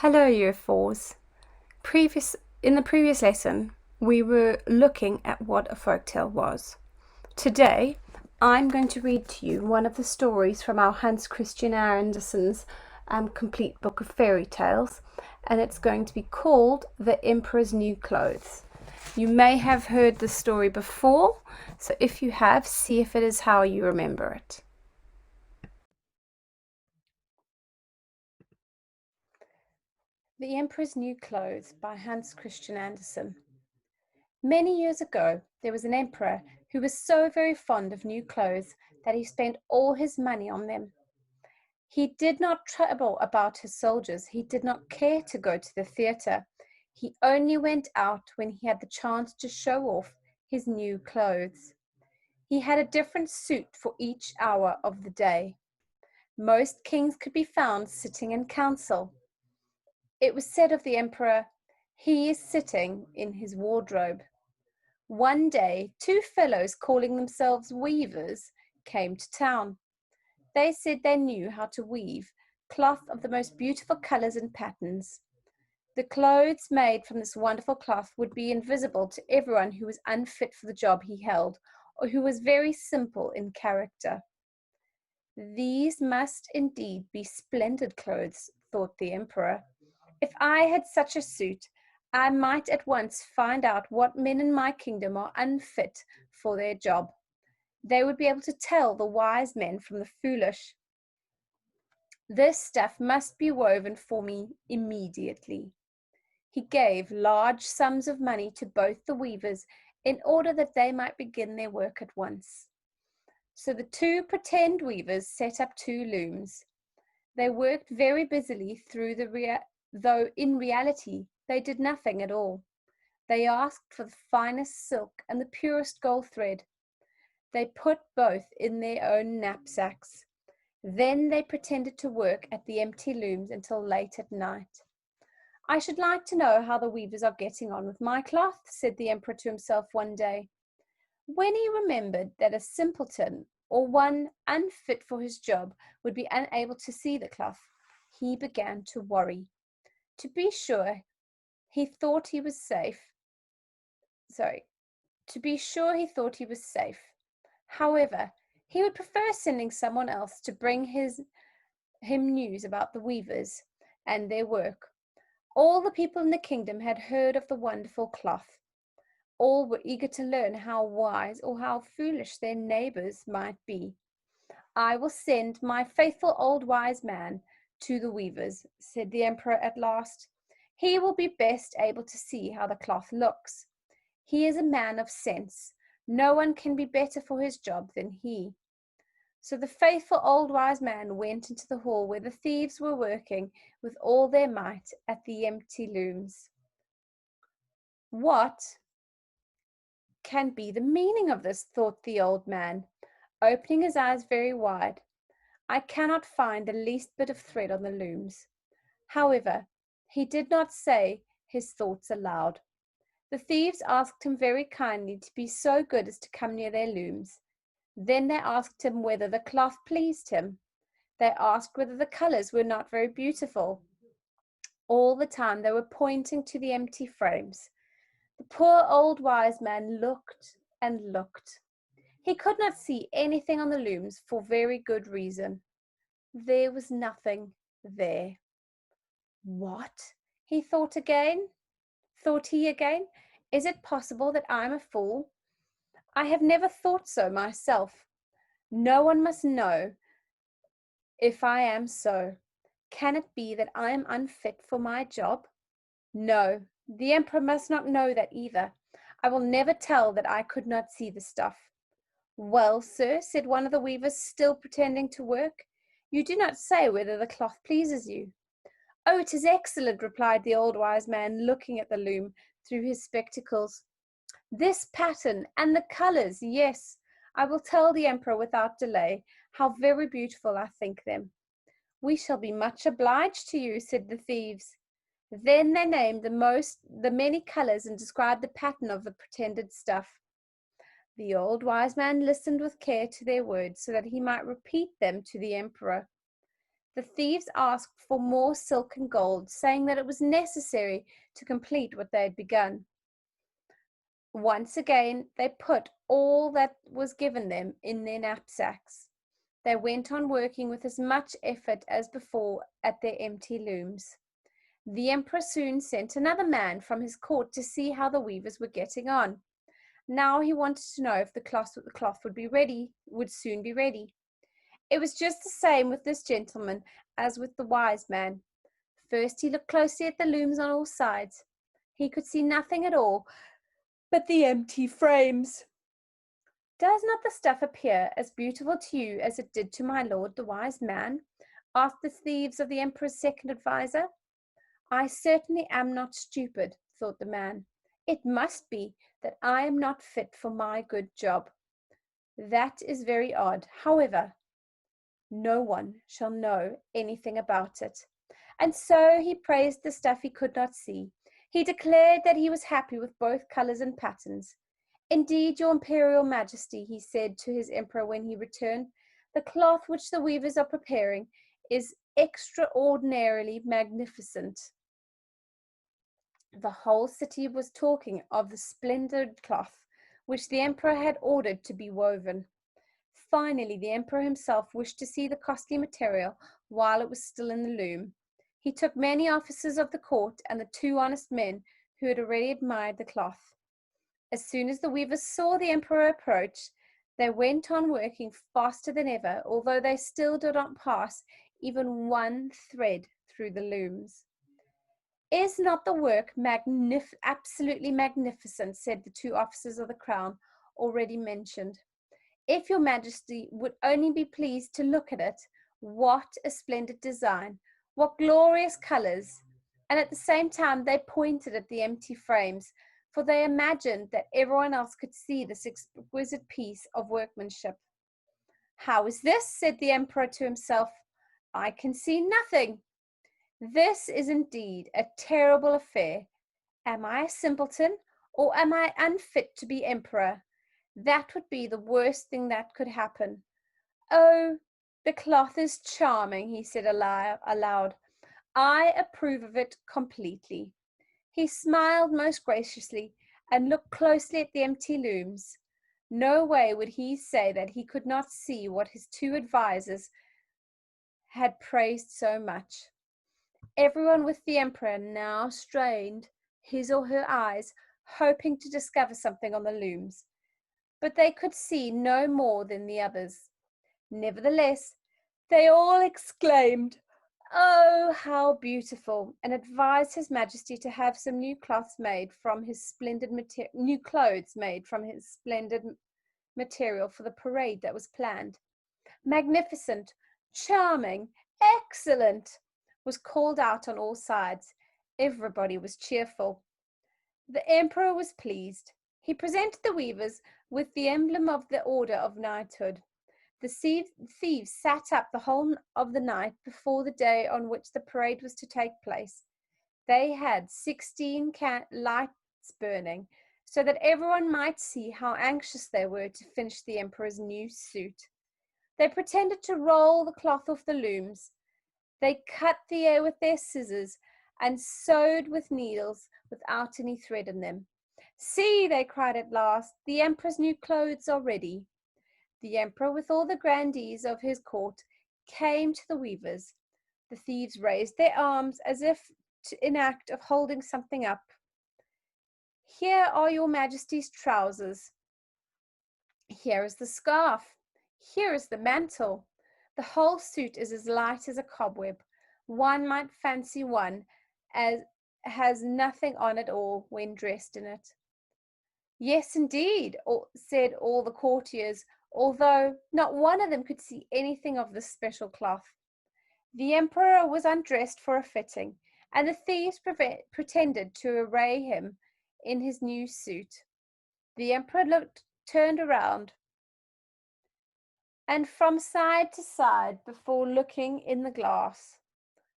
Hello, Year 4s. In the previous lesson, we were looking at what a folktale was. Today, I'm going to read to you one of the stories from our Hans Christian Andersen's complete book of fairy tales, and it's going to be called The Emperor's New Clothes. You may have heard the story before, so if you have, see if it is how you remember it. The Emperor's New Clothes by Hans Christian Andersen. Many years ago, there was an emperor who was so very fond of new clothes that he spent all his money on them. He did not trouble about his soldiers. He did not care to go to the theatre. He only went out when he had the chance to show off his new clothes. He had a different suit for each hour of the day. Most kings could be found sitting in council. It was said of the emperor, "He is sitting in his wardrobe." One day, two fellows calling themselves weavers came to town. They said they knew how to weave cloth of the most beautiful colors and patterns. The clothes made from this wonderful cloth would be invisible to everyone who was unfit for the job he held or who was very simple in character. These must indeed be splendid clothes, thought the emperor. If I had such a suit, I might at once find out what men in my kingdom are unfit for their job. They would be able to tell the wise men from the foolish. This stuff must be woven for me immediately. He gave large sums of money to both the weavers in order that they might begin their work at once. So the two pretend weavers set up two looms. They worked very busily though in reality they did nothing at all. They asked for the finest silk and the purest gold thread. They put both in their own knapsacks. Then they pretended to work at the empty looms until late at night. "I should like to know how the weavers are getting on with my cloth," said the emperor to himself one day. When he remembered that a simpleton or one unfit for his job would be unable to see the cloth, he began to worry. To be sure, he thought he was safe. To be sure, he thought he was safe. However, he would prefer sending someone else to bring him news about the weavers and their work. All the people in the kingdom had heard of the wonderful cloth. All were eager to learn how wise or how foolish their neighbors might be. "I will send my faithful old wise man to the weavers," said the emperor at last. "He will be best able to see how the cloth looks. He is a man of sense. No one can be better for his job than he." So the faithful old wise man went into the hall where the thieves were working with all their might at the empty looms. "What can be the meaning of this?" thought the old man, opening his eyes very wide. "I cannot find the least bit of thread on the looms." However, he did not say his thoughts aloud. The thieves asked him very kindly to be so good as to come near their looms. Then they asked him whether the cloth pleased him. They asked whether the colors were not very beautiful. All the time they were pointing to the empty frames. The poor old wise man looked and looked. He could not see anything on the looms for very good reason. There was nothing there. "What?" Thought he again. "Is it possible that I'm a fool? I have never thought so myself. No one must know if I am so. Can it be that I am unfit for my job? No, the emperor must not know that either. I will never tell that I could not see the stuff." "Well, sir," said one of the weavers, still pretending to work, "you do not say whether the cloth pleases you." "Oh, it is excellent," replied the old wise man, looking at the loom through his spectacles. "This pattern and the colors, yes, I will tell the emperor without delay how very beautiful I think them." "We shall be much obliged to you," said the thieves. Then they named the many colors and described the pattern of the pretended stuff. The old wise man listened with care to their words so that he might repeat them to the emperor. The thieves asked for more silk and gold, saying that it was necessary to complete what they had begun. Once again, they put all that was given them in their knapsacks. They went on working with as much effort as before at their empty looms. The emperor soon sent another man from his court to see how the weavers were getting on. Now he wanted to know if the cloth would soon be ready. It was just the same with this gentleman as with the wise man. First he looked closely at the looms on all sides. He could see nothing at all but the empty frames. "Does not the stuff appear as beautiful to you as it did to my lord the wise man?" asked the thieves of the emperor's second adviser. "I certainly am not stupid," thought the man. "It must be that I am not fit for my good job. That is very odd. However, no one shall know anything about it." And so he praised the stuff he could not see. He declared that he was happy with both colors and patterns. "Indeed, your imperial majesty," he said to his emperor when he returned, "the cloth which the weavers are preparing is extraordinarily magnificent." The whole city was talking of the splendid cloth which the emperor had ordered to be woven. Finally, the emperor himself wished to see the costly material while it was still in the loom. He took many officers of the court and the 2 honest men who had already admired the cloth. As soon as the weavers saw the emperor approach, they went on working faster than ever, although they still did not pass even one thread through the looms. "Is not the work absolutely magnificent?" said the 2 officers of the crown already mentioned. "If your majesty would only be pleased to look at it, what a splendid design, what glorious colors!" And at the same time they pointed at the empty frames, for they imagined that everyone else could see this exquisite piece of workmanship. "How is this?" said the emperor to himself. "I can see nothing. This is indeed a terrible affair. Am I a simpleton, or am I unfit to be emperor? That would be the worst thing that could happen. Oh, the cloth is charming," he said aloud. "I approve of it completely." He smiled most graciously and looked closely at the empty looms. No way would he say that he could not see what his 2 advisers had praised so much. Everyone with the emperor now strained his or her eyes, hoping to discover something on the looms, but they could see no more than the others. Nevertheless, they all exclaimed, "Oh, how beautiful!" and advised His Majesty to have some new clothes made from his splendid material for the parade that was planned. "Magnificent, charming, excellent!" was called out on all sides. Everybody was cheerful. The emperor was pleased. He presented the weavers with the emblem of the order of knighthood. The thieves sat up the whole of the night before the day on which the parade was to take place. They had 16 lights burning, so that everyone might see how anxious they were to finish the emperor's new suit. They pretended to roll the cloth off the looms. They cut the air with their scissors and sewed with needles without any thread in them. "See," they cried at last, "the emperor's new clothes are ready." The emperor, with all the grandees of his court, came to the weavers. The thieves raised their arms as if in act of holding something up. "Here are your majesty's trousers. Here is the scarf. Here is the mantle. The whole suit is as light as a cobweb. One might fancy one as has nothing on at all when dressed in it." "Yes, indeed," said all the courtiers, although not one of them could see anything of this special cloth. The emperor was undressed for a fitting, and the thieves pretended to array him in his new suit. The emperor turned around and from side to side before looking in the glass.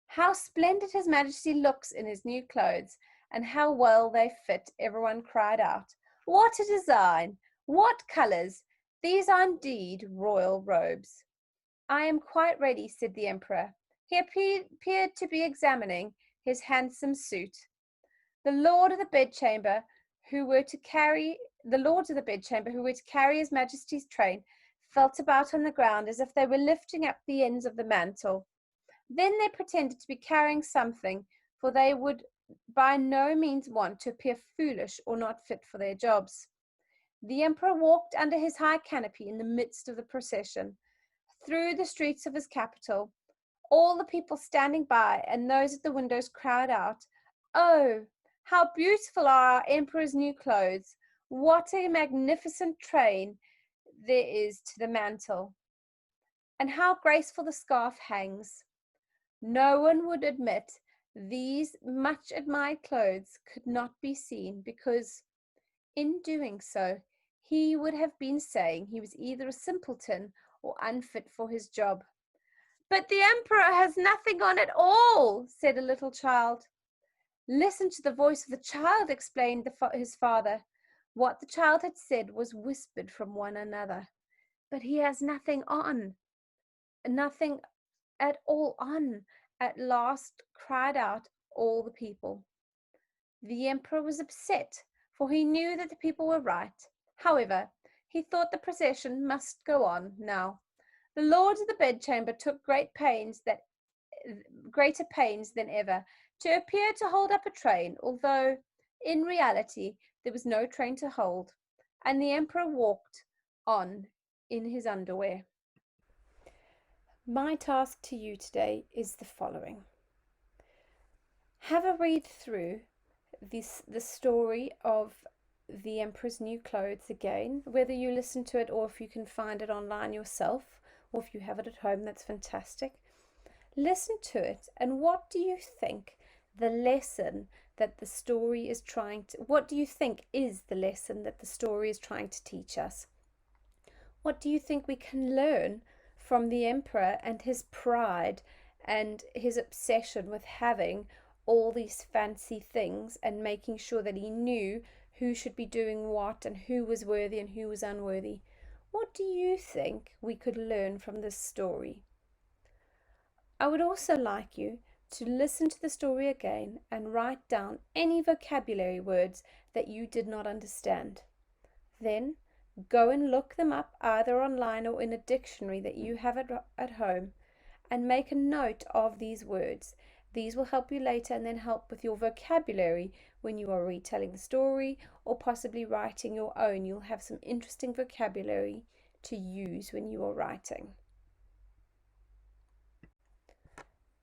"How splendid His Majesty looks in his new clothes, and how well they fit!" everyone cried out. "What a design! What colors! These are indeed royal robes." "I am quite ready," said the emperor. He appeared to be examining his handsome suit. The lords of the bedchamber who were to carry His Majesty's train felt about on the ground as if they were lifting up the ends of the mantle. Then they pretended to be carrying something, for they would by no means want to appear foolish or not fit for their jobs. The emperor walked under his high canopy in the midst of the procession, through the streets of his capital. All the people standing by and those at the windows cried out, "Oh, how beautiful are our emperor's new clothes! What a magnificent train there is to the mantle! And how graceful the scarf hangs!" No one would admit these much admired clothes could not be seen, because in doing so he would have been saying he was either a simpleton or unfit for his job. "But the emperor has nothing on at all," said a little child. "Listen to the voice of the child," explained his father. What the child had said was whispered from one another. "But he has nothing on, nothing at all on," at last cried out all the people. The emperor was upset, for he knew that the people were right. However, he thought the procession must go on now. The lords of the bedchamber took greater pains than ever to appear to hold up a train, although in reality there was no train to hold, and the emperor walked on in his underwear. My task to you today is the following. Have a read through the story of the Emperor's New Clothes again, whether you listen to it or if you can find it online yourself, or if you have it at home, that's fantastic. Listen to it, and what do you think the lesson that the story is what do you think is the lesson that the story is trying to teach us? What do you think we can learn from the emperor and his pride and his obsession with having all these fancy things and making sure that he knew who should be doing what and who was worthy and who was unworthy? What do you think we could learn from this story? I would also like you to listen to the story again and write down any vocabulary words that you did not understand. Then go and look them up either online or in a dictionary that you have at home, and make a note of these words. These will help you later and then help with your vocabulary when you are retelling the story or possibly writing your own. You'll have some interesting vocabulary to use when you are writing.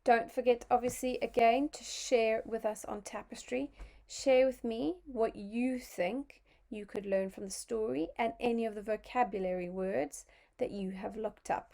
Don't forget, obviously, again, to share with us on Tapestry. Share with me what you think you could learn from the story and any of the vocabulary words that you have looked up.